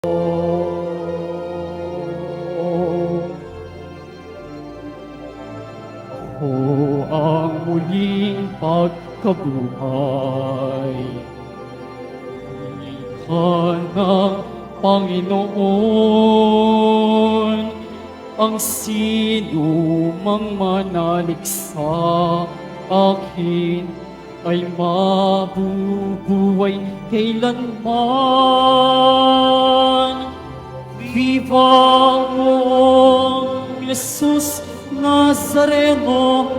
Ako ang muling pagkabuhay. Likha ng Panginoon, ang sino mang manalig sa akin ay mabubuhay kailanman. Viva Mong Jesus Nazareno,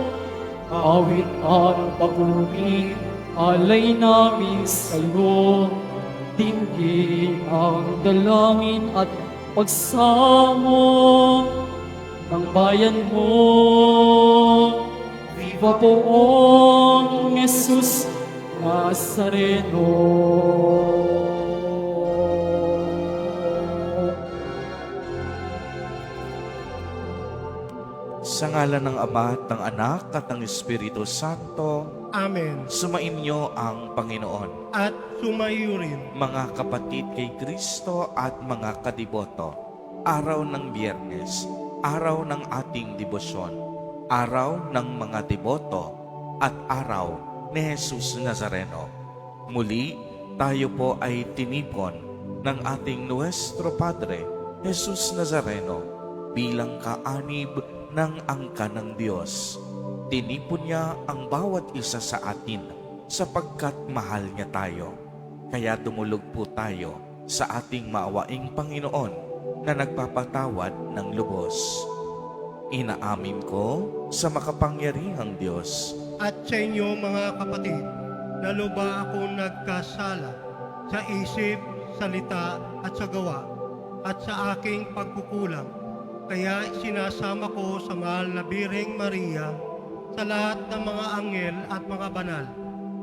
awit at papuri, alay namin sa'yo. Dinggin ang dalangin at pagsamo ng bayan mo. Viva Poong Jesus Nazareno. Sa ngalan ng Ama at ng Anak at ng Espiritu Santo, Amen. sumainyo ang Panginoon. At sumayo rin. Mga kapatid kay Kristo at mga kadiboto, araw ng Biyernes, araw ng ating debosyon, araw ng mga deboto, at araw ni Jesus Nazareno. Muli, tayo po ay tinipon ng ating Nuestro Padre, Jesus Nazareno, bilang kaanib ng angka ng Diyos. Tinipon niya ang bawat isa sa atin sapagkat mahal niya tayo. Kaya dumulog po tayo sa ating maawaing Panginoon na nagpapatawad ng lubos. Inaamin ko sa makapangyarihang Diyos At sa inyo mga kapatid, na luba ako nagkasala sa isip, salita at sa gawa at sa aking pagkukulang. Kaya sinasama ko sa mahal na Birheng Maria, sa lahat ng mga anghel at mga banal,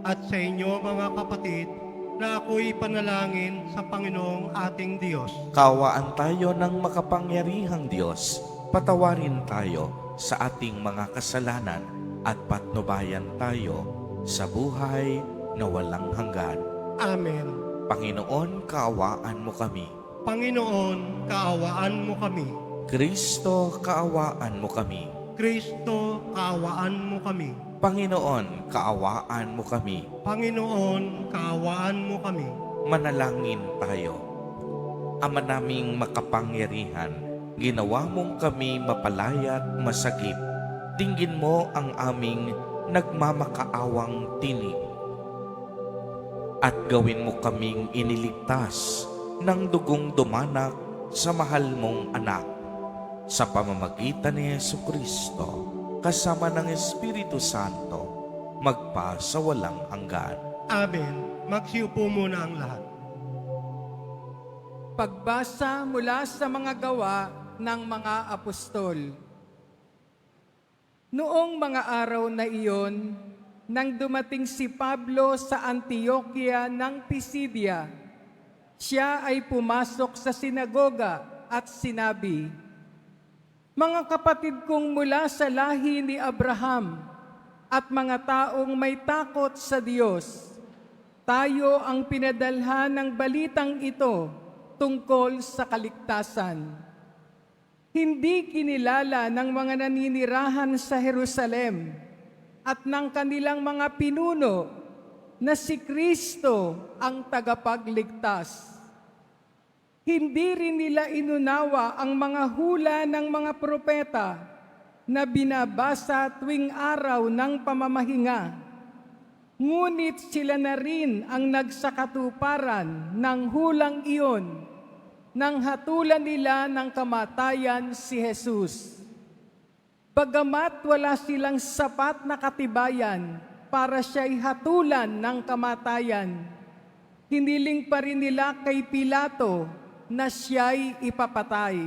at sa inyo mga kapatid, na ako'y panalangin sa Panginoong ating Diyos. Kaawaan tayo ng makapangyarihang Diyos. Patawarin tayo sa ating mga kasalanan at patnubayan tayo sa buhay na walang hanggan. Amen. Panginoon, kaawaan mo kami. Panginoon, kaawaan mo kami. Kristo, kaawaan mo kami. Kristo, kaawaan mo kami. Panginoon, kaawaan mo kami. Panginoon, kaawaan mo kami. Manalangin tayo. Ama naming makapangyarihan, ginawa mong kami mapalaya at masagip. Dinggin mo ang aming nagmamakaawang tinig. At gawin mo kaming iniligtas ng dugong dumanak sa mahal mong anak. Sa pamamagitan ni Jesucristo, kasama ng Espiritu Santo, magpa sa walang hanggan. Amen. Magsiupo muna ang lahat. Pagbasa mula sa mga gawa ng mga apostol. Noong mga araw na iyon, nang dumating si Pablo sa Antioquia ng Pisidia, siya ay pumasok sa sinagoga at sinabi, "Mga kapatid kong mula sa lahi ni Abraham at mga taong may takot sa Diyos, tayo ang pinadalhan ng balitang ito tungkol sa kaligtasan. Hindi kinilala ng mga naninirahan sa Jerusalem at ng kanilang mga pinuno na si Kristo ang tagapagligtas. Hindi rin nila inunawa ang mga hula ng mga propeta na binabasa tuwing araw ng pamamahinga. Ngunit sila na rin ang nagsakatuparan ng hulang iyon nang hatulan nila ng kamatayan si Jesus. Bagamat wala silang sapat na katibayan para siya'y hatulan ng kamatayan, hiniling pa rin nila kay Pilato na siya'y ipapatay.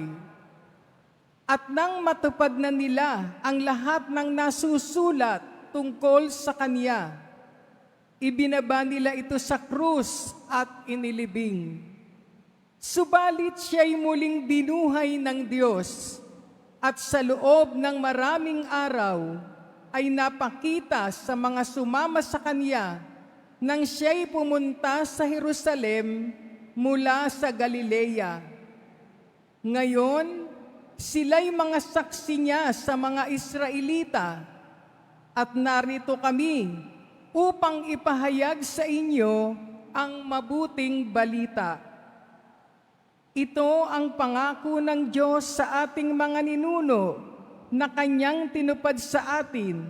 At nang matupad na nila ang lahat ng nasusulat tungkol sa Kanya, ibinaba nila ito sa krus at inilibing. Subalit siya'y muling binuhay ng Diyos, at sa loob ng maraming araw ay napakita sa mga sumama sa Kanya nang siya'y pumunta sa Jerusalem mula sa Galilea. Ngayon, sila'y mga saksi niya sa mga Israelita, at narito kami upang ipahayag sa inyo ang mabuting balita. Ito ang pangako ng Diyos sa ating mga ninuno na Kanyang tinupad sa atin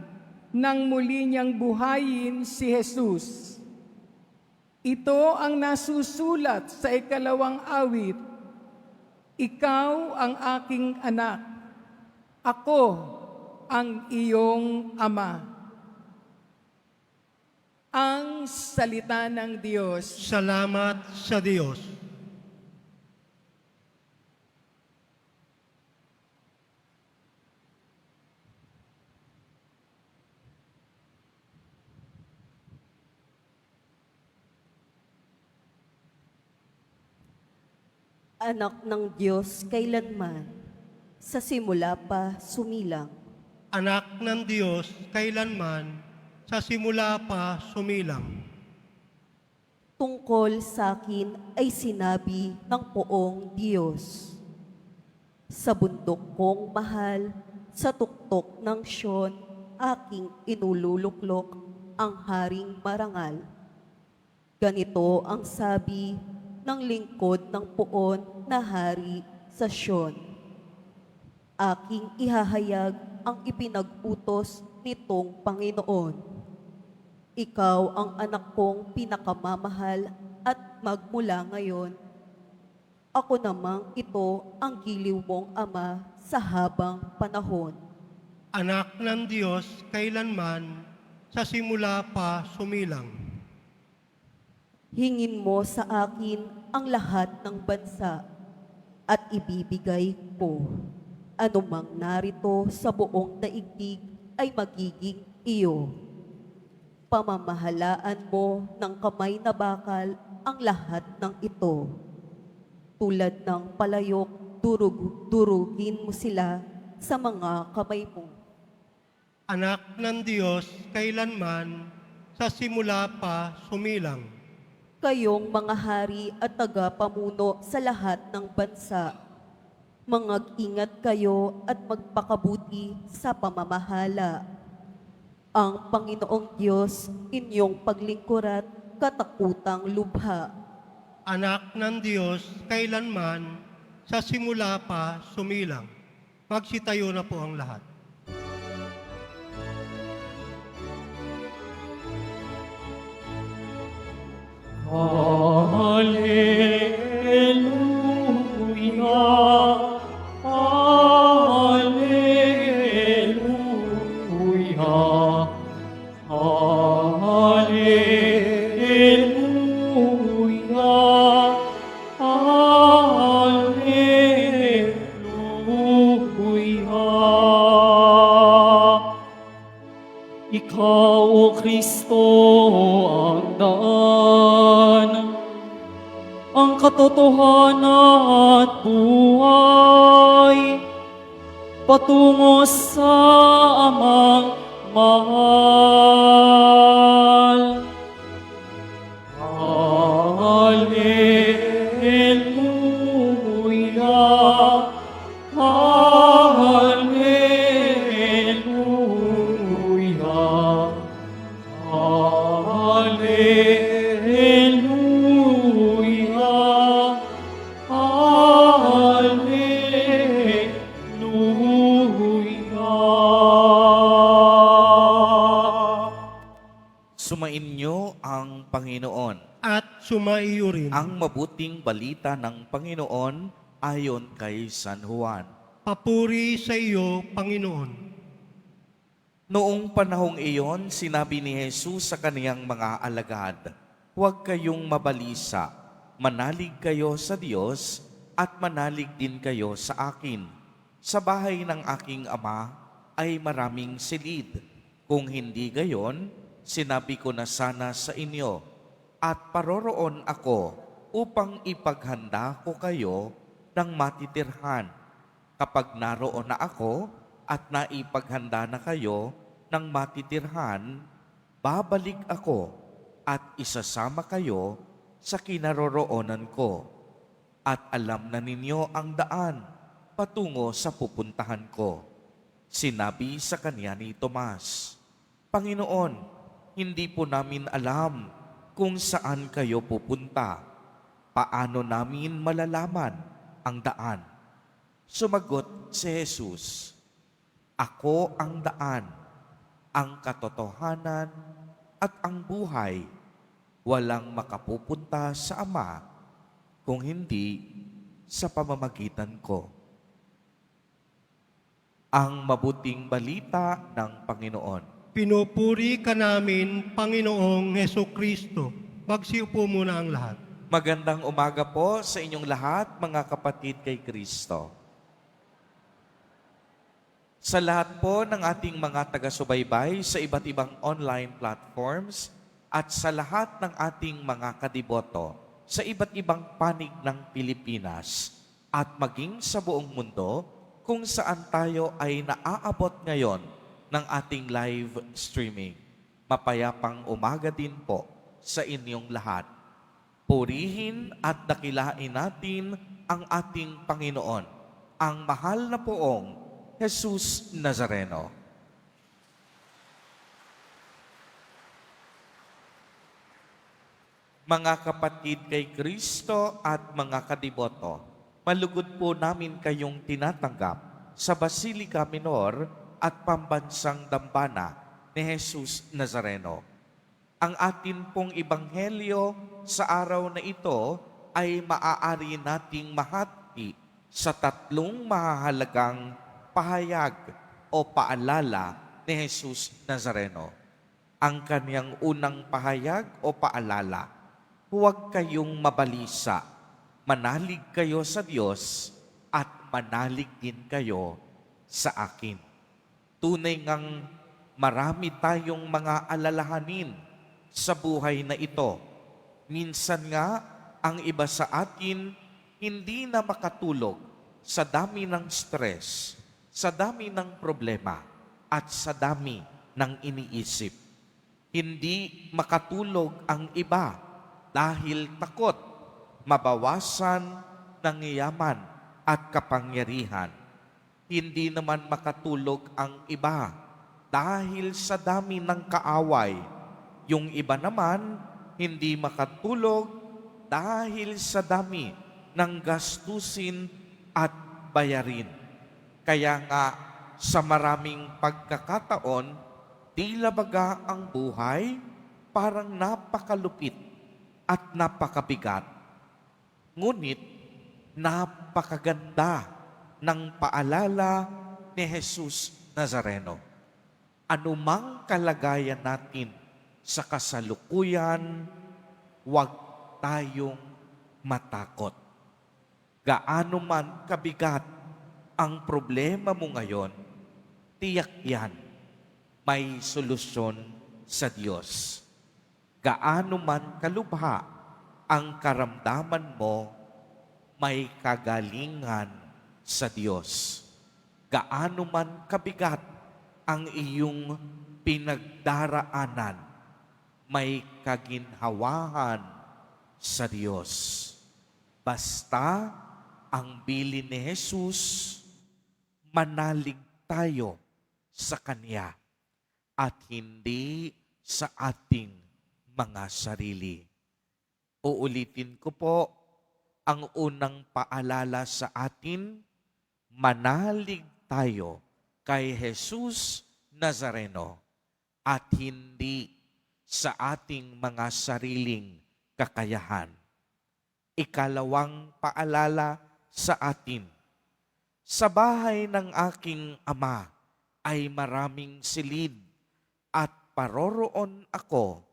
nang muli niyang buhayin si Jesus. Ito ang nasusulat sa 2 awit. Ikaw ang aking anak, ako ang iyong ama. Ang salita ng Diyos. Salamat sa Diyos. Anak ng Diyos kailanman, sa simula pa sumilang. Anak ng Diyos, kailanman, sa simula pa sumilang. Tungkol sa akin ay sinabi ng poong Diyos. Sa bundok kong mahal, sa tuktok ng Siyon, aking inululuklok ang haring marangal. Ganito ang sabi ng lingkod ng poon na hari sa Siyon. Aking ihahayag ang ipinag-utos nitong Panginoon. Ikaw ang anak kong pinakamamahal at magmula ngayon, ako namang ito ang giliw mong ama sa habang panahon. Anak ng Diyos, kailanman, sa simula pa sumilang. Hingin mo sa akin ang lahat ng bansa at ibibigay ko. Anumang narito sa buong daigdig ay magiging iyo. Pamamahalaan mo ng kamay na bakal ang lahat ng ito. Tulad ng palayok, durugin mo sila sa mga kamay mo. Anak ng Diyos, kailanman, sa simula pa sumilang. Kayong mga hari at tagapamuno sa lahat ng bansa, mangag-ingat kayo at magpakabuti sa pamamahala. Ang Panginoong Diyos, inyong paglingkurat, katakutang lubha. Anak ng Diyos, kailanman, sa simula pa sumilang. Magsitayo na po ang lahat. Hallelujah, Hallelujah, Hallelujah, Hallelujah. Ikaw, O Kristo, ang daan, ang katotohanan at buhay, patungo sa amang mahal. Hallelujah, Hallelujah, Hallelujah, Hallelujah. Sumainyo ang Panginoon. At sumaiyo rin. Ang mabuting balita ng Panginoon ayon kay San Juan. Papuri sa iyo, Panginoon. Noong panahong iyon, sinabi ni Jesus sa kaniyang mga alagad, "Huwag kayong mabalisa, manalig kayo sa Diyos at manalig din kayo sa akin. Sa bahay ng aking Ama ay maraming silid. Kung hindi gayon, sinabi ko na sana sa inyo, at paroroon ako upang ipaghanda ko kayo ng matitirhan. Kapag naroon na ako at naipaghanda na kayo ng matitirhan, babalik ako at isasama kayo sa kinaroroonan ko, at alam na ninyo ang daan patungo sa pupuntahan ko. Sinabi sa kanya ni Tomas, Panginoon, hindi po namin alam kung saan kayo pupunta. Paano namin malalaman ang daan? Sumagot si Jesus, Ako ang daan, ang katotohanan at ang buhay. Walang makapupunta sa Ama kung hindi sa pamamagitan ko. Ang mabuting balita ng Panginoon. Pinupuri ka namin, Panginoong Heso Kristo. Magsiupo muna ang lahat. Magandang umaga po sa inyong lahat, mga kapatid kay Kristo. Sa lahat po ng ating mga taga-subaybay sa iba't ibang online platforms at sa lahat ng ating mga kadiboto sa iba't ibang panig ng Pilipinas at maging sa buong mundo kung saan tayo ay naaabot ngayon ng ating live streaming. Mapayapang umaga din po sa inyong lahat. Purihin at dakilain natin ang ating Panginoon, ang mahal na poong Jesus Nazareno. Mga kapatid kay Kristo at mga kadiboto, malugod po namin kayong tinatanggap sa Basilica Minor at Pambansang Dambana ni Jesus Nazareno. Ang atin pong ebanghelyo sa araw na ito ay maaari nating mahati sa tatlong mahahalagang pahayag o paalala ni Jesus Nazareno. Ang kanyang unang pahayag o paalala, huwag kayong mabalisa, manalig kayo sa Diyos at manalig din kayo sa akin. Tunay ngang marami tayong mga alalahanin sa buhay na ito. Minsan nga, ang iba sa atin hindi na makatulog sa dami ng stress, sa dami ng problema, at sa dami ng iniisip. Hindi makatulog ang iba dahil takot mabawasan ng yaman at kapangyarihan. Hindi naman makatulog ang iba dahil sa dami ng kaaway. Yung iba naman, hindi makatulog dahil sa dami ng gastusin at bayarin. Kaya nga, sa maraming pagkakataon, tila baga ang buhay parang napakalupit at napakabigat. Ngunit, napakaganda ng paalala ni Jesus Nazareno. Anumang kalagayan natin sa kasalukuyan, huwag tayong matakot. Gaano man kabigat ang problema mo ngayon, tiyak yan, may solusyon sa Diyos. Gaano man kalubha ang karamdaman mo, may kagalingan sa Diyos. Gaano man kabigat ang iyong pinagdaraanan, may kaginhawahan sa Diyos. Basta ang bilin ni Jesus, manalig tayo sa Kanya at hindi sa ating mga sarili. Uulitin ko po, ang unang paalala sa atin, manalig tayo kay Jesus Nazareno at hindi sa ating mga sariling kakayahan. Ikalawang paalala sa atin, sa bahay ng aking Ama ay maraming silid at paroroon ako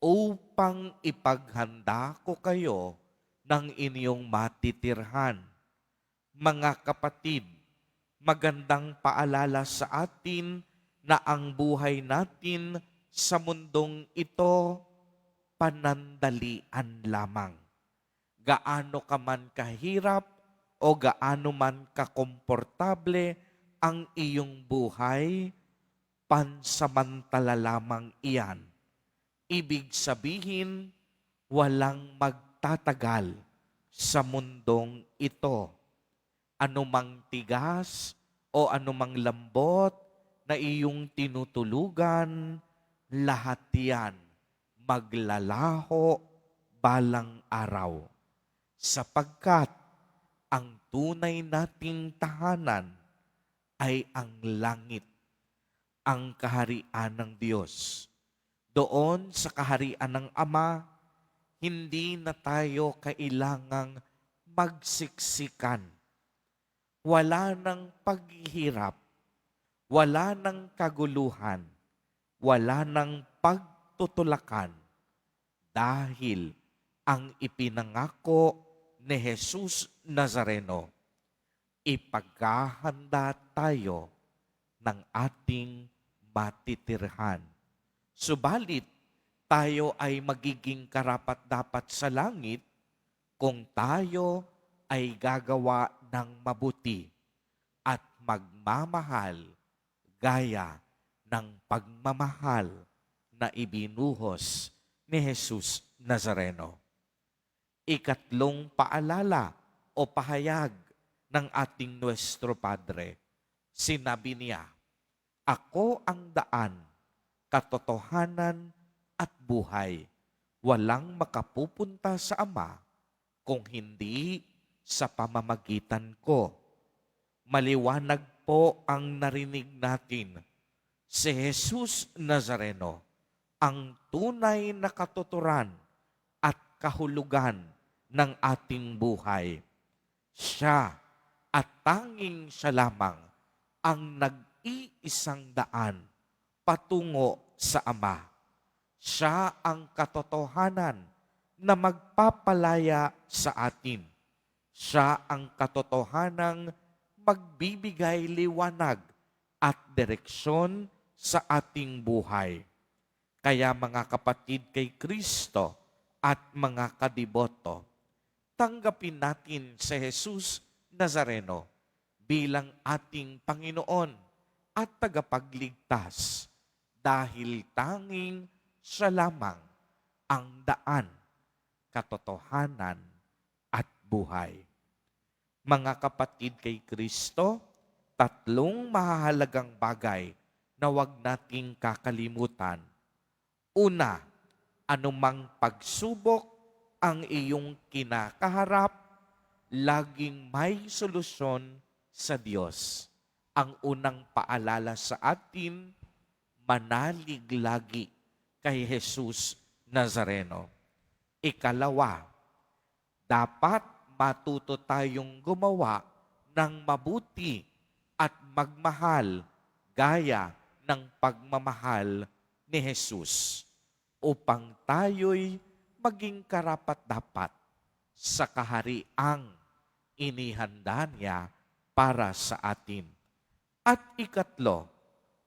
upang ipaghanda ko kayo ng inyong matitirhan. Mga kapatid, magandang paalala sa atin na ang buhay natin sa mundong ito panandalian lamang. Gaano ka man kahirap o gaano man kakomportable ang iyong buhay, pansamantala lamang iyan. Ibig sabihin, walang magtatagal sa mundong ito. Anumang tigas o anumang lambot na iyong tinutulugan, lahat yan maglalaho balang araw. Sapagkat ang tunay nating tahanan ay ang langit, ang kaharian ng Diyos. Doon sa kaharian ng Ama, hindi na tayo kailangang magsiksikan. Wala nang paghihirap, wala nang kaguluhan, wala nang pagtutulakan dahil ang ipinangako ni Jesus Nazareno, ipaghahanda tayo ng ating matitirhan. Subalit, tayo ay magiging karapat-dapat sa langit kung tayo ay gagawa ng mabuti at magmamahal gaya ng pagmamahal na ibinuhos ni Jesus Nazareno. Ikatlong paalala o pahayag ng ating Nuestro Padre, sinabi niya, "Ako ang daan, katotohanan at buhay. Walang makapupunta sa Ama kung hindi sa pamamagitan ko." Maliwanag po ang narinig natin. Si Jesus Nazareno, ang tunay na katuturan at kahulugan ng ating buhay. Siya at tanging siya lamang ang nag-iisang daan patungo sa Ama. Siya ang katotohanan na magpapalaya sa atin. Siya ang katotohanang magbibigay liwanag at direksyon sa ating buhay. Kaya mga kapatid kay Kristo at mga kadiboto, tanggapin natin si Jesus Nazareno bilang ating Panginoon at tagapagligtas dahil tanging siya lamang ang daan, katotohanan at buhay. Mga kapatid kay Kristo, tatlong mahahalagang bagay na huwag nating kakalimutan. Una, anumang pagsubok ang iyong kinakaharap, laging may solusyon sa Diyos. Ang unang paalala sa atin, manalig lagi kay Jesus Nazareno. Ikalawa, dapat matuto tayong gumawa ng mabuti at magmahal gaya ng pagmamahal ni Jesus upang tayo'y maging karapat-dapat sa kahariang inihanda niya para sa atin. At ikatlo,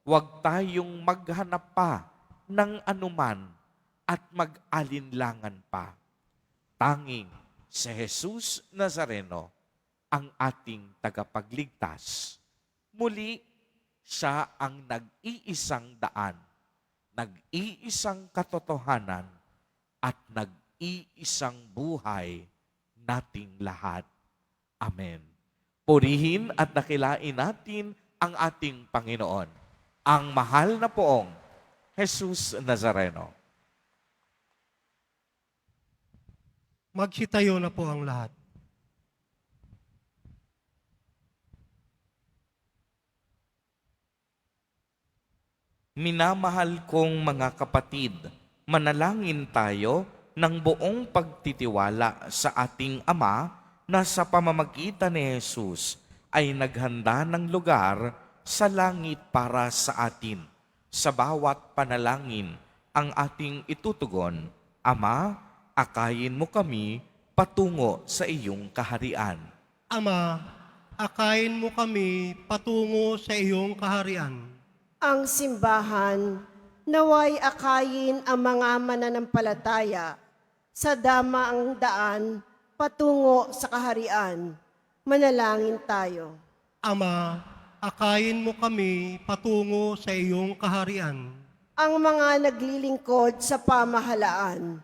huwag tayong maghanap pa ng anuman at mag-alinlangan pa. Tanging si Jesus Nazareno ang ating tagapagligtas. Muli, siya ang nag-iisang daan, nag-iisang katotohanan, at nag-iisang buhay nating lahat. Amen. Purihin at dakilain natin ang ating Panginoon, ang mahal na poong Jesus Nazareno. Magsitayo na po ang lahat. Minamahal kong mga kapatid, manalangin tayo ng buong pagtitiwala sa ating Ama na sa pamamagitan ni Jesus ay naghanda ng lugar sa langit para sa atin. Sa bawat panalangin ang ating itutugon, Ama, akayin mo kami patungo sa iyong kaharian. Ama, akayin mo kami patungo sa iyong kaharian. Ang simbahan naway akayin ang mga mananampalataya sa damaang daan patungo sa kaharian. Manalangin tayo. Ama, akayin mo kami patungo sa iyong kaharian. Ang mga naglilingkod sa pamahalaan,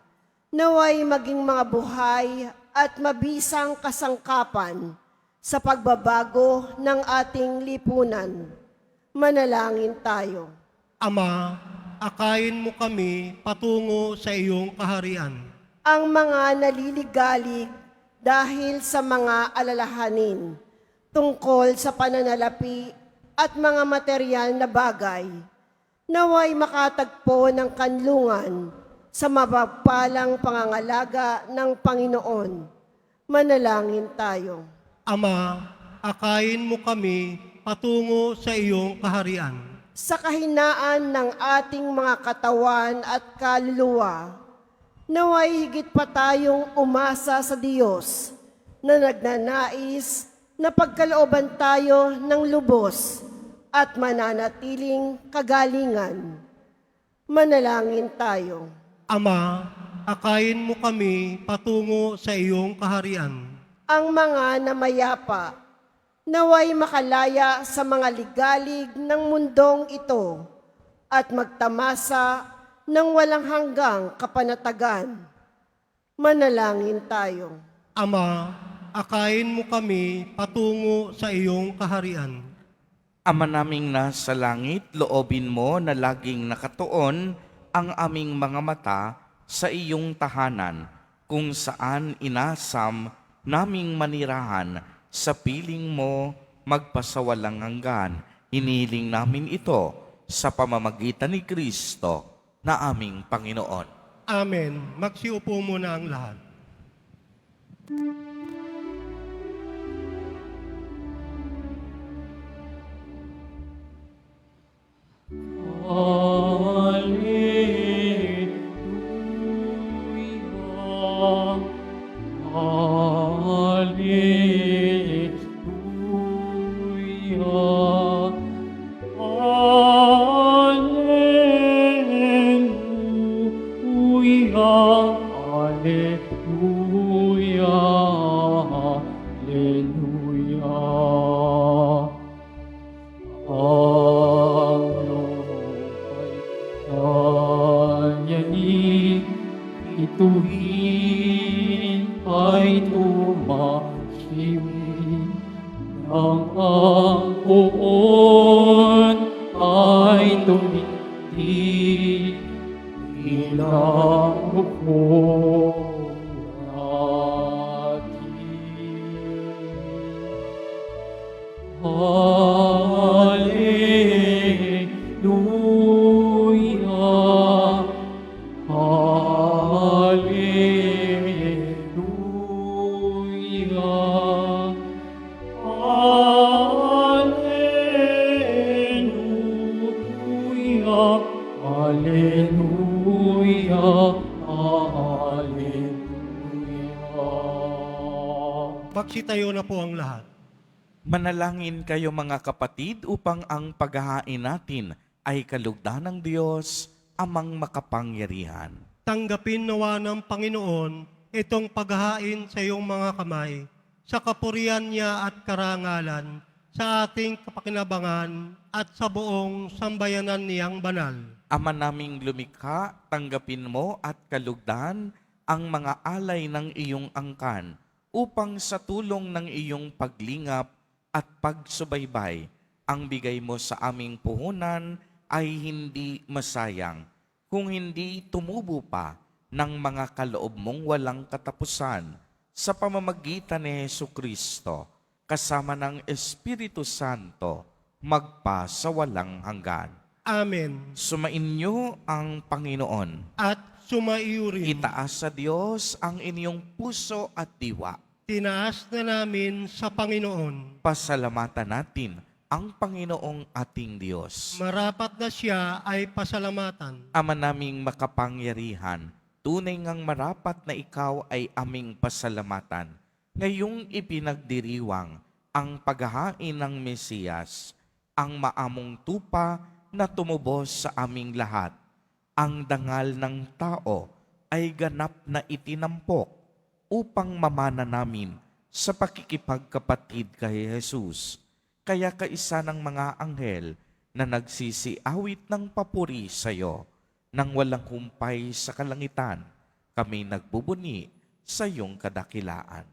naway maging mga buhay at mabisang kasangkapan sa pagbabago ng ating lipunan. Manalangin tayo. Ama, akayin mo kami patungo sa iyong kaharian. Ang mga naliligalig dahil sa mga alalahanin tungkol sa pananalapi at mga material na bagay, naway makatagpo ng kanlungan sa mapagpalang pangangalaga ng Panginoon. Manalangin tayo. Ama, akayin mo kami patungo sa iyong kaharian. Sa kahinaan ng ating mga katawan at kaluluwa, naway higit pa tayong umasa sa Diyos na nagnanais na pagkalooban tayo ng lubos at mananatiling kagalingan. Manalangin tayo. Ama, akayin mo kami patungo sa iyong kaharian. Ang mga namayapa, naway makalaya sa mga ligalig ng mundong ito at magtamasa ng walang hanggang kapanatagan. Manalangin tayo. Ama, akayin mo kami patungo sa iyong kaharian. Ama naming nasa langit, loobin mo na laging nakatuon ang aming mga mata sa iyong tahanan, kung saan inasam naming manirahan sa piling mo magpasawalang hanggan. Iniling namin ito sa pamamagitan ni Kristo na aming Panginoon. Amen. Magsiupo muna ang lahat. Alleluia. Alleluia. Alleluia. Alleluia. Alleluia. Ang lupa'y kanyanig, ituhin ay tumahimik, nang ang poon ay tumindig, bilang upo natin. Alleluia. Alleluia. Alleluia. Alleluia. Alleluia. Magsitayo na po ang lahat. Manalangin kayo mga kapatid upang ang paghahain natin ay kalugdan ng Diyos, amang makapangyarihan. Tanggapin nawa ng Panginoon itong paghahain sa iyong mga kamay, sa kapurihan niya at karangalan, sa ating kapakinabangan at sa buong sambayanan niyang banal. Ama naming lumikha, tanggapin mo at kalugdan ang mga alay ng iyong angkan, upang sa tulong ng iyong paglingap at pagsubaybay, ang bigay mo sa aming puhunan ay hindi masayang, kung hindi tumubo pa ng mga kaloob mong walang katapusan sa pamamagitan ni Jesucristo, kasama ng Espiritu Santo, magpa sa walang hanggan. Amen. Sumainyo ang Panginoon. At sumaiyo rin. Itaas sa Diyos ang inyong puso at diwa. Tinaas na namin sa Panginoon. Pasalamatan natin ang Panginoong ating Diyos. Marapat na siya ay pasalamatan. Ama naming makapangyarihan, tunay ngang marapat na ikaw ay aming pasalamatan. Ngayong ipinagdiriwang ang paghahain ng Mesiyas, ang maamong tupa na tumubos sa aming lahat. Ang dangal ng tao ay ganap na itinampok upang mamana namin sa pakikipagkapatid kay Jesus. Kaya kaisa ng mga anghel na nagsisiawit ng papuri sa iyo, nang walang humpay sa kalangitan, kami nagbubuni sa iyong kadakilaan.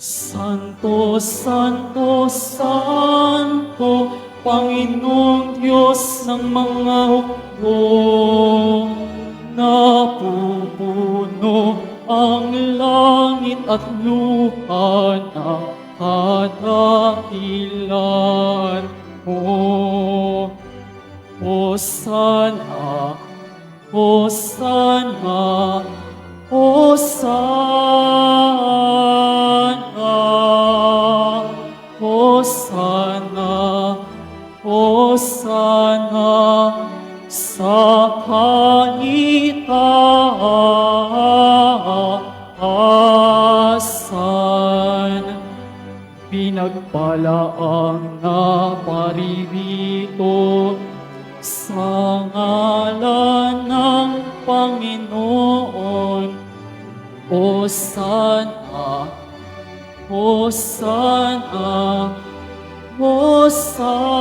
Santo, Santo, Santo, Panginoong Diyos ng mga hukbo, napupuno ang langit at lupa ng kadakilan mo. Hosana, Hosana, Hosana, Hosana, Hosana sa kaitaasan. Pinagpala ang naparirito sa ngalan ng Panginoon. Hosana, Hosana, Hosana,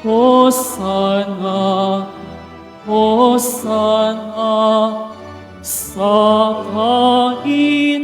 Hosana, Hosana sa kaitaasan.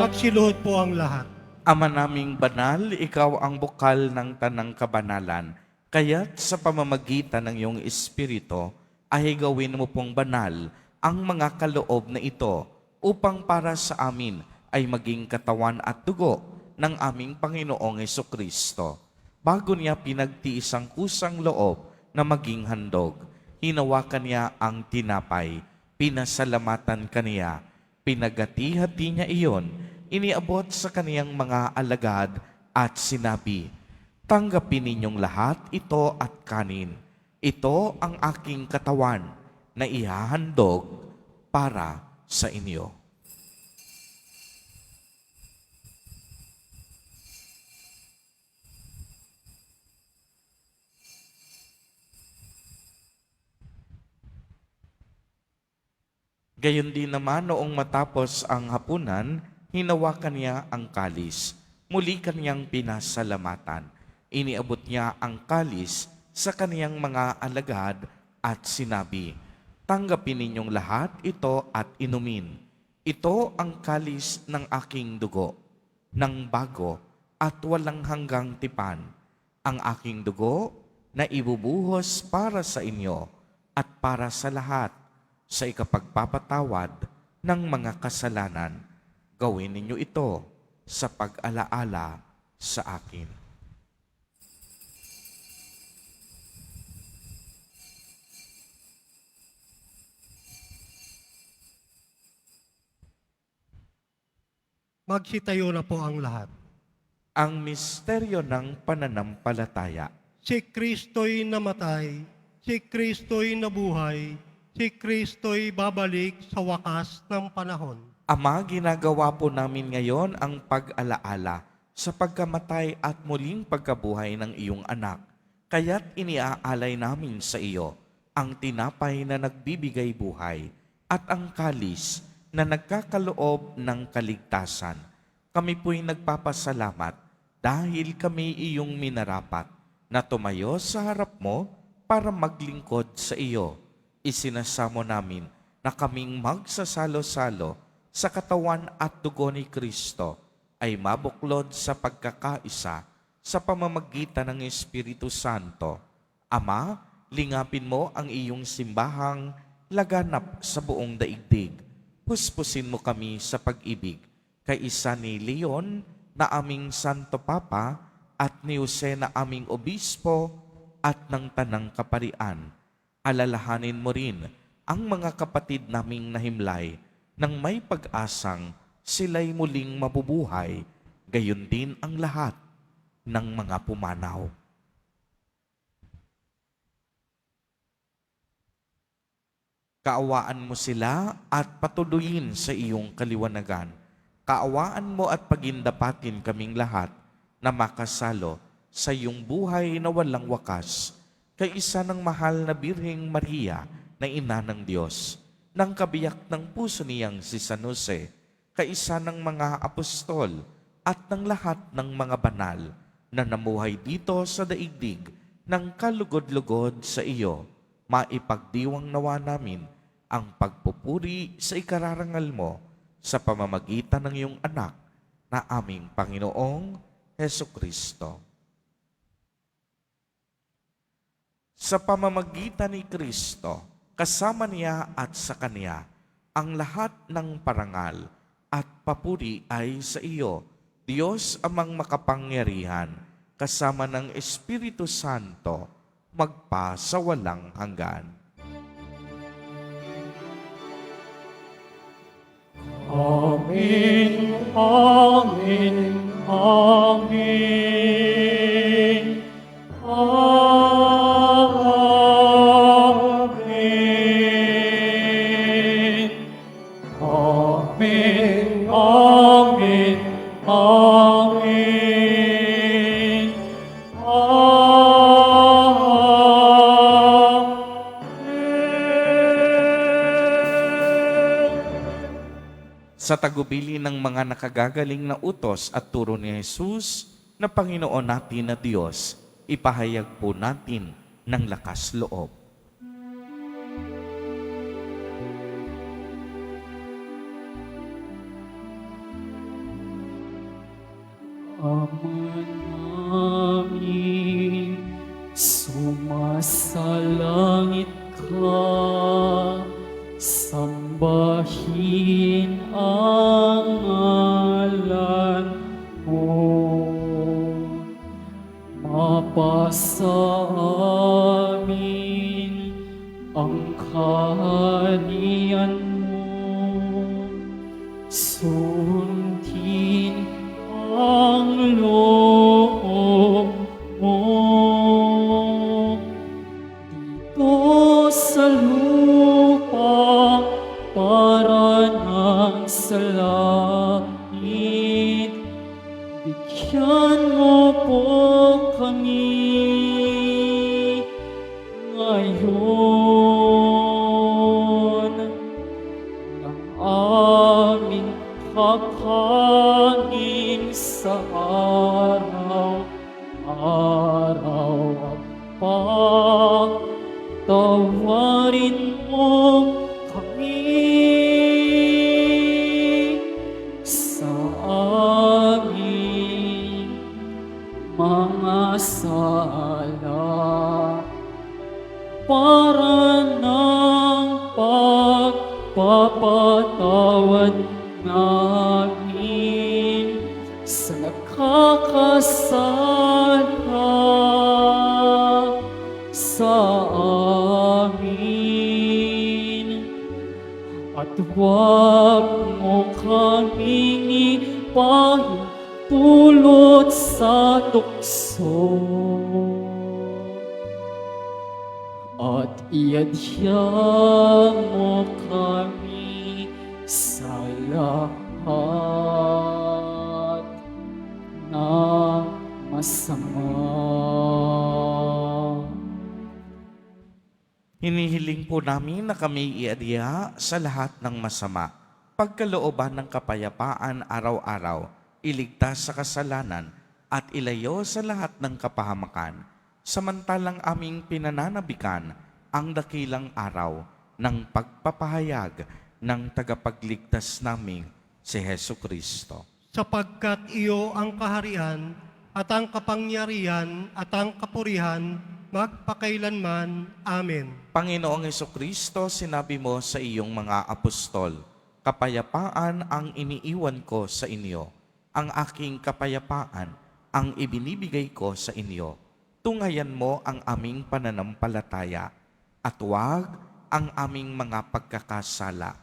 Magsiluhod po ang lahat. Ama naming banal, ikaw ang bukal ng tanang kabanalan. Kaya't sa pamamagitan ng iyong Espiritu, ay gawin mo pong banal ang mga kaloob na ito upang para sa amin ay maging katawan at dugo ng aming Panginoong Hesukristo. Bago niya pinagtiis ang kusang loob na maging handog, hinawakan niya ang tinapay, pinasalamatan kaniya, pinagati-hati niya iyon, iniabot sa kaniyang mga alagad at sinabi, "Tanggapin ninyong lahat ito at kanin. Ito ang aking katawan na ihahandog para sa inyo." Gayon din naman noong matapos ang hapunan, hinawakan niya ang kalis. Muli kaniyang pinasalamatan. Iniabot niya ang kalis sa kaniyang mga alagad at sinabi, "Tanggapin ninyong lahat ito at inumin. Ito ang kalis ng aking dugo, ng bago at walang hanggang tipan. Ang aking dugo na ibubuhos para sa inyo at para sa lahat sa ikapagpapatawad ng mga kasalanan. Gawin ninyo ito sa pag-alaala sa akin." Magsitayo na po ang lahat. Ang misteryo ng pananampalataya. Si Kristo'y namatay, si Kristo'y nabuhay, si Kristo'y babalik sa wakas ng panahon. Ama, ginagawa po namin ngayon ang pag-alaala sa pagkamatay at muling pagkabuhay ng iyong anak. Kaya't iniaalay namin sa iyo ang tinapay na nagbibigay buhay at ang kalis na nagkakaloob ng kaligtasan. Kami po'y nagpapasalamat dahil kami iyong minarapat na tumayo sa harap mo para maglingkod sa iyo. Isinasamo namin na kaming magsasalo-salo sa katawan at dugo ni Kristo ay mabuklod sa pagkakaisa sa pamamagitan ng Espiritu Santo. Ama, lingapin mo ang iyong simbahang laganap sa buong daigdig. Puspusin mo kami sa pag-ibig kay isa ni Leon na aming Santo Papa at ni Jose na aming Obispo at ng Tanang Kaparian. Alalahanin mo rin ang mga kapatid naming nahimlay nang may pag-asang sila'y muling mabubuhay, gayon din ang lahat ng mga pumanaw. Kaawaan mo sila at patuloyin sa iyong kaliwanagan. Kaawaan mo at pagindapatin kaming lahat na makasalo sa iyong buhay na walang wakas. kaisa ng mahal na Birheng Maria na ina ng Diyos, ng kabiyak ng puso niyang si San Jose, kaisa ng mga apostol at ng lahat ng mga banal na namuhay dito sa daigdig ng kalugod-lugod sa iyo, maipagdiwang nawa namin ang pagpupuri sa ikararangal mo sa pamamagitan ng iyong anak na aming Panginoong Heso Kristo. Sa pamamagitan ni Kristo, kasama niya at sa Kanya, ang lahat ng parangal at papuri ay sa iyo, Diyos amang makapangyarihan, kasama ng Espiritu Santo, magpa sa walang hanggan. Amen, amen, amen. Amen. Amen, amen, amen. Sa tagubili ng mga nakagagaling na utos at turo ni Jesus na Panginoon natin na Diyos, ipahayag po natin ng lakas loob. Ama namin, sumasalangit ka, sambahin ang ngalan mo. Mapasa amin ang kaharian mo, sundin ang loob mo dito sa lupa para nang sa langit. Bigyan mo po kami ngayon ng aming kakanin sa araw-araw at patawarin mo kami sa aming mga sala para ng pagpapatawad namin sa nakakasala sa amin. At huwag mo kaming ipahintulot sa tukso, at iadya mo kami sa lahat ng masama. Hinihiling po namin na kami iadya sa lahat ng masama, pagkalooban ng kapayapaan araw-araw, iligtas sa kasalanan, at ilayo sa lahat ng kapahamakan, samantalang aming pinananabikan ang dakilang araw ng pagpapahayag ng tagapagligtas naming si Heso Kristo. Sapagkat iyo ang kaharian at ang kapangyarihan at ang kapurihan magpakailanman. Amen. Panginoong Hesukristo, sinabi mo sa iyong mga apostol, kapayapaan ang iniiwan ko sa inyo, ang aking kapayapaan ang ibinibigay ko sa inyo. Tungayan mo ang aming pananampalataya at huwag ang aming mga pagkakasala.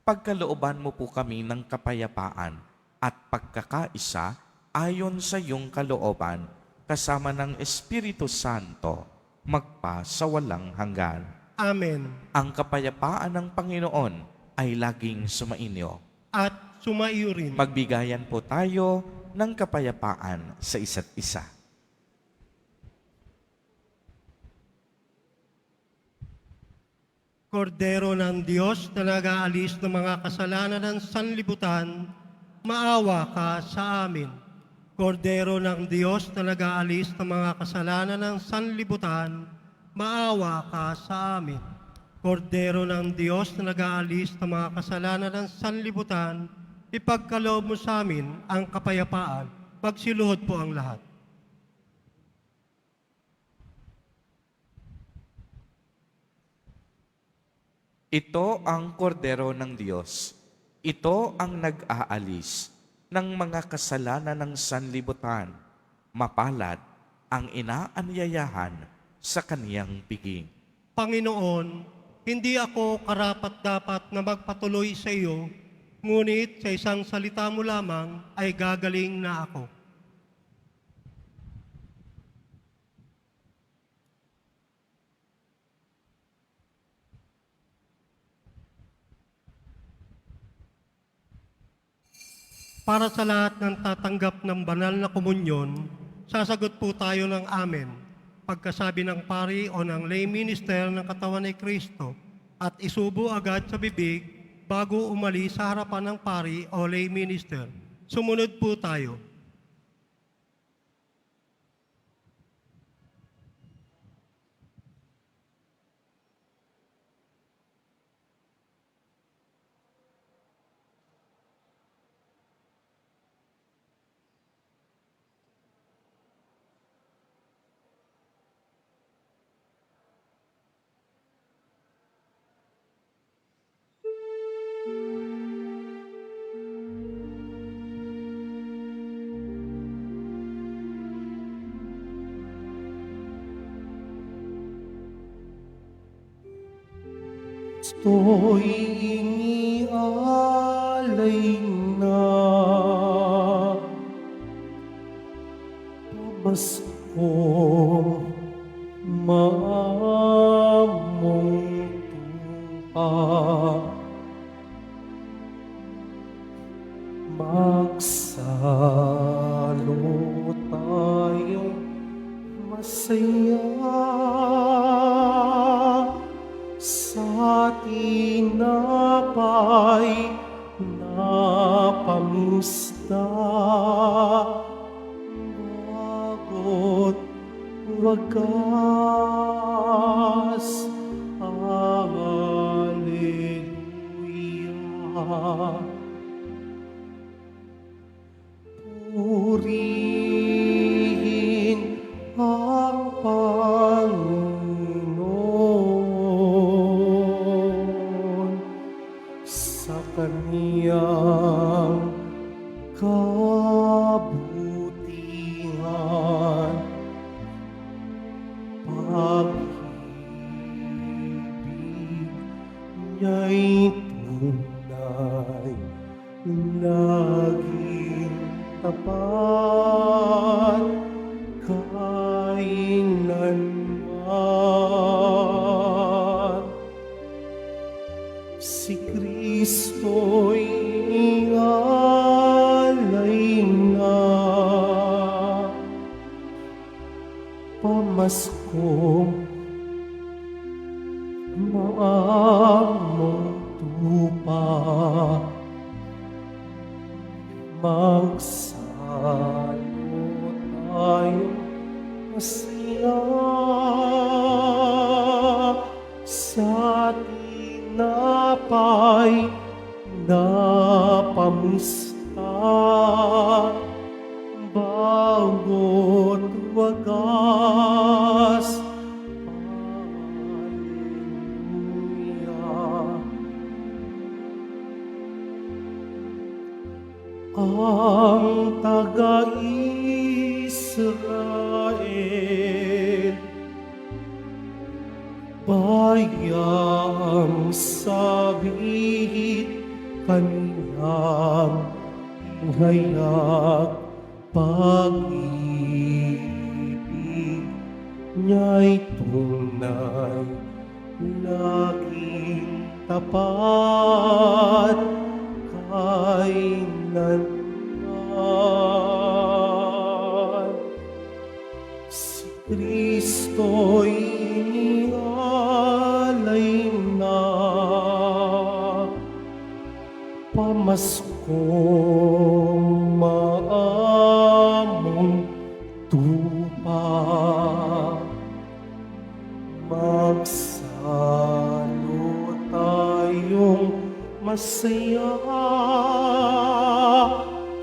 Pagkalooban mo po kami ng kapayapaan at pagkakaisa ayon sa iyong kalooban, kasama ng Espiritu Santo, magpa sa walang hanggan. Amen. Ang kapayapaan ng Panginoon ay laging sumainyo. At sumaiyo rin. Magbigayan po tayo ng kapayapaan sa isa't isa. Kordero ng Diyos na nag-aalis ng mga kasalanan ng sanlibutan, maawa ka sa amin. Kordero ng Diyos na nag-aalis ng mga kasalanan ng sanlibutan, maawa ka sa amin. Kordero ng Diyos na nag-aalis ng mga kasalanan ng sanlibutan, ipagkaloob mo sa amin ang kapayapaan. Magsiluhod po ang lahat. Ito ang kordero ng Diyos. Ito ang nag-aalis ng mga kasalanan ng sanlibutan. Mapalad ang inaanyayahan sa kaniyang piging. Panginoon, hindi ako karapat-dapat na magpatuloy sa iyo, ngunit sa isang salita mo lamang ay gagaling na ako. Para sa lahat ng tatanggap ng banal na komunyon, sasagot po tayo ng amen. Pagkasabi ng pari o ng lay minister ng katawan ni Kristo at isubo agad sa bibig bago umalis sa harapan ng pari o lay minister. Sumunod po tayo. Gusto'y inialay na pamaskong maamong tupa. Magsalo tayong masaya sa tinapay na pamisda, bago't wagas. Alleluia. Purihin ang Panginoon sa kaniyang kabutihan. Pag-ibig niya'y tunay, laging tapat kailanman. Si Kristo'y alay na pamaskong maamong tupa. Magsalo tayong masaya sa tinapay na pamista, bago't wagas. Alleluia. Ang taga-Israel, bayang sabihit kaniyang ihayag. Pag-ibig niya'y tunay, laging tapat kailanman. Si Kristo'y alay na Paskong maamong tupa, magsalo tayong masaya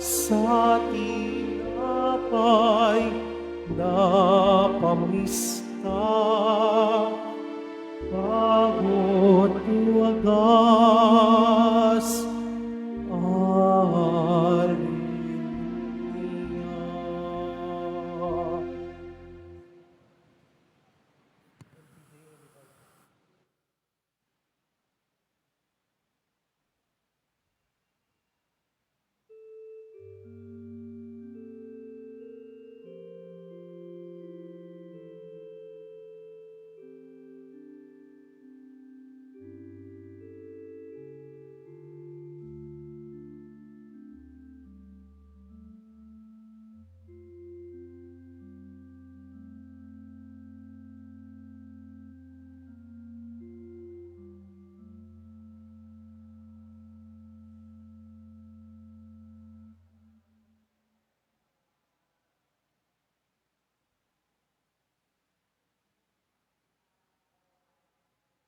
sa tinapay na pamista, pagod wagas. Alleluia.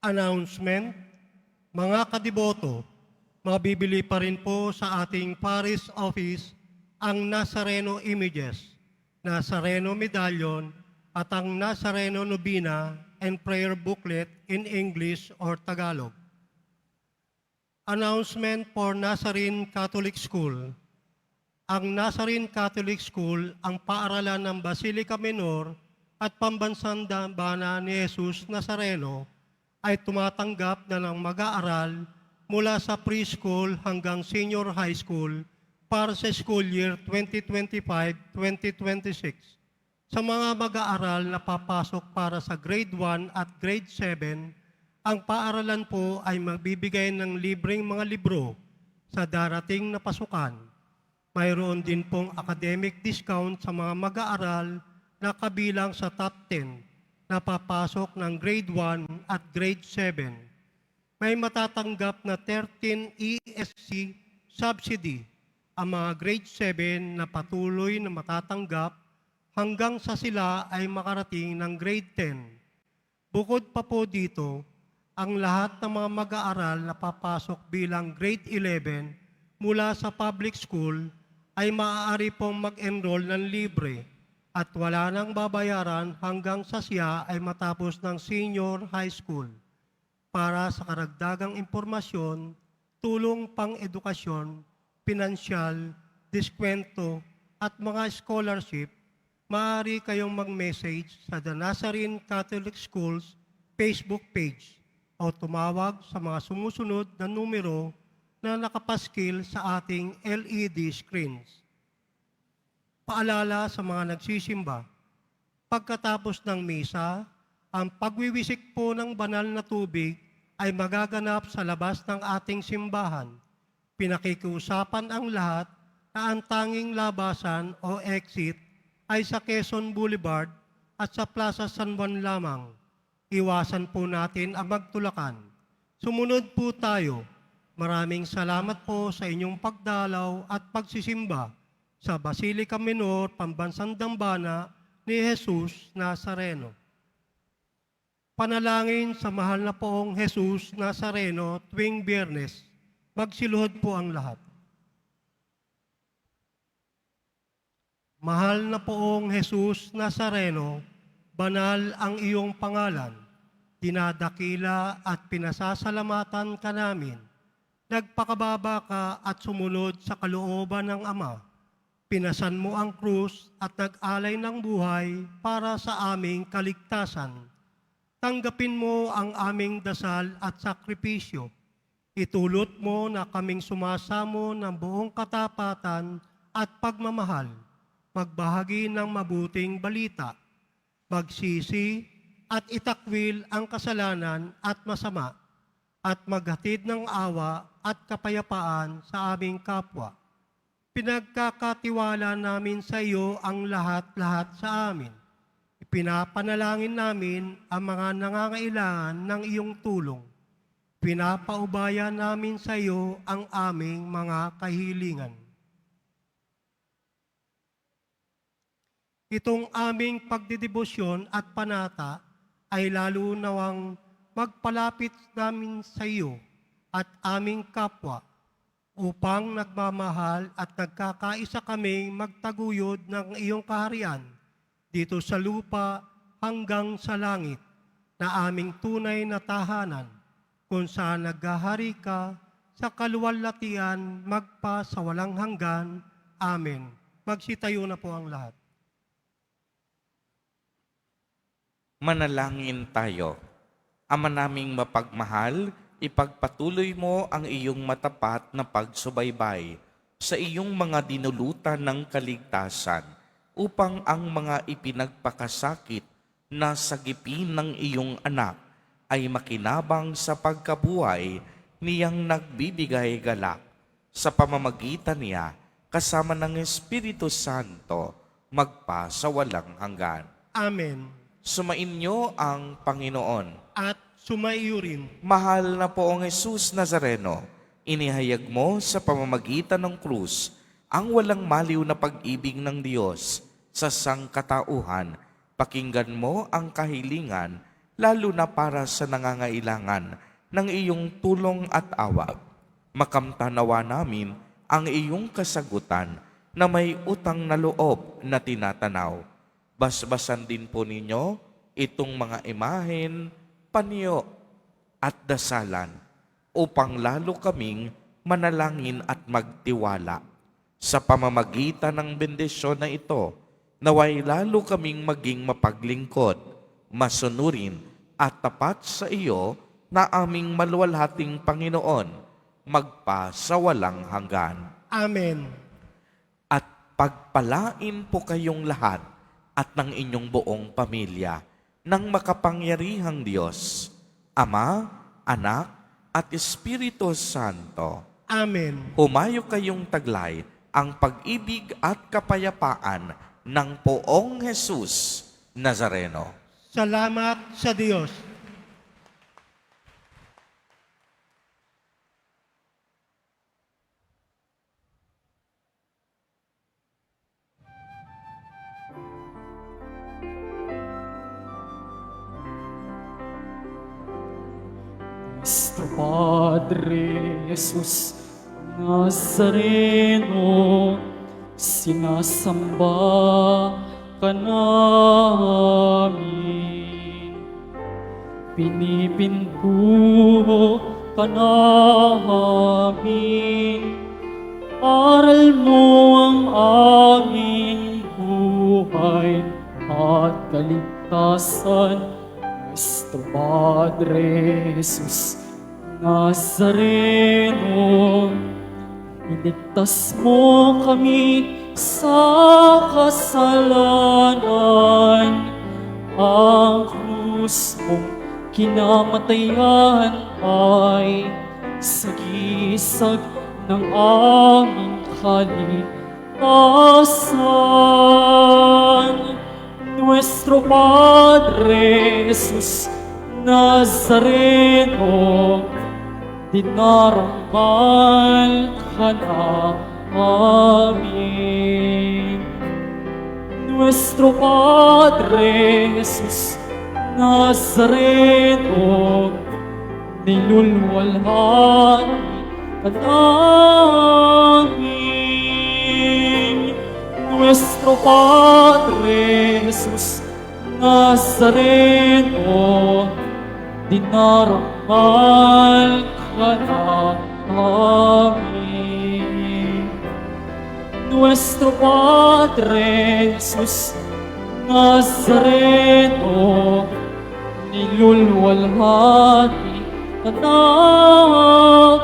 Announcement, mga kadiboto, mabibili pa rin po sa ating parish office ang Nazareno images, Nazareno medallion, at ang Nazareno Novena and prayer booklet in English or Tagalog. Announcement for Nazarene Catholic School. Ang Nazarene Catholic School ang paaralan ng Basilica Menor at Pambansang Dambana ni Jesus Nazareno ay tumatanggap na ng mag-aaral mula sa preschool hanggang senior high school para sa school year 2025-2026. Sa mga mag-aaral na papasok para sa grade 1 at grade 7, ang paaralan po ay magbibigay ng libreng mga libro sa darating na pasukan. Mayroon din pong academic discount sa mga mag-aaral na kabilang sa top 10 na papasok ng grade 1 at grade 7. May matatanggap na 13 ESC subsidy ang mga grade 7 na patuloy na matatanggap hanggang sa sila ay makarating ng grade 10. Bukod pa po dito, ang lahat ng mga mag-aaral na papasok bilang grade 11 mula sa public school ay maaari pong mag-enroll ng libre at wala nang babayaran hanggang sa siya ay matapos ng senior high school. Para sa karagdagang impormasyon, tulong pang-edukasyon, pinansyal, diskwento, at mga scholarship, maaari kayong mag-message sa The Nazarene Catholic Schools Facebook page o tumawag sa mga sumusunod na numero na nakapaskil sa ating LED screens. Paalala sa mga nagsisimba, pagkatapos ng misa, ang pagwiwisik po ng banal na tubig ay magaganap sa labas ng ating simbahan. Pinakikiusapan ang lahat na ang tanging labasan o exit ay sa Quezon Boulevard at sa Plaza San Juan lamang. Iwasan po natin ang magtulakan. Sumunod po tayo. Maraming salamat po sa inyong pagdalaw at pagsisimba sa Basilica Menor, Pambansang Dambana ni Jesus Nazareno. Panalangin sa mahal na poong Jesus Nazareno tuwing Biyernes. Magsiluhod po ang lahat. Mahal na poong Jesus Nazareno, banal ang iyong pangalan. Dinadakila at pinasasalamatan ka namin. Nagpakababa ka at sumunod sa kalooban ng Ama. Pinasan mo ang krus at nag-alay ng buhay para sa aming kaligtasan. Tanggapin mo ang aming dasal at sakripisyo. Itulot mo na kaming sumasamo ng buong katapatan at pagmamahal, magbahagi ng mabuting balita, magsisi at itakwil ang kasalanan at masama, at maghatid ng awa at kapayapaan sa aming kapwa. Pinagkakatiwala namin sa iyo ang lahat-lahat sa amin. Ipinapanalangin namin ang mga nangangailangan ng iyong tulong. ipinapaubaya namin sa iyo ang aming mga kahilingan. Itong aming pagdidebosyon at panata ay lalo nawang magpalapit namin sa iyo at aming kapwa upang nagmamahal at nagkakaisa kaming magtaguyod ng iyong kaharian dito sa lupa hanggang sa langit na aming tunay na tahanan kung saan naghahari ka sa kaluwalhatian magpa sa walang hanggan. Amen. Magsitayo na po ang lahat. Manalangin tayo. Ama naming mapagmahal, ipagpatuloy mo ang iyong matapat na pagsubaybay sa iyong mga dinulutan ng kaligtasan upang ang mga ipinagpakasakit na sagipin ng iyong anak ay makinabang sa pagkabuhay niyang nagbibigay galak. Sa pamamagitan niya, kasama ng Espiritu Santo, magpa sa walang hanggan. Amen. Sumainyo ang Panginoon. At sumaiyo rin. Mahal na poong Jesus Nazareno, inihayag mo sa pamamagitan ng krus ang walang maliw na pag-ibig ng Diyos sa sangkatauhan. Pakinggan mo ang kahilingan, lalo na para sa nangangailangan ng iyong tulong at awa. Makamtanawa namin ang iyong kasagutan na may utang na loob na tinatanaw. Basbasan din po ninyo itong mga imahen, panyo at dasalan upang lalo kaming manalangin at magtiwala. Sa pamamagitan ng bendisyon na ito, naway lalo kaming maging mapaglingkod, masunurin at tapat sa iyo na aming maluwalhating Panginoon, magpa sa walang hanggan. Amen. At pagpalain po kayong lahat at ng inyong buong pamilya ng makapangyarihang Diyos, Ama, Anak, at Espiritu Santo. Amen. Humayo kayong taglay ang pag-ibig at kapayapaan ng poong Jesus Nazareno. Salamat sa Diyos. Nuestro Padre Jesus Nazareno, sinasamba ka namin. Pinipinto ka namin. Aral mo ang aming buhay at kaligtasan. Nuestro Padre Jesus Nazareno, iligtas mo kami sa kasalanan. Ang krus mong kinamatayan ay sagisag ng aming kaligtasan. Nuestro Padre Jesus Nazareno, dinarangal ka namin. Nuestro Padre Jesus Nazareno, nilulwalhati ka namin. Nuestro Padre Jesus Nazareno, dinarangal ka namin. Nuestro Padre Jesus Nazareno, nilulwalhati ka namin.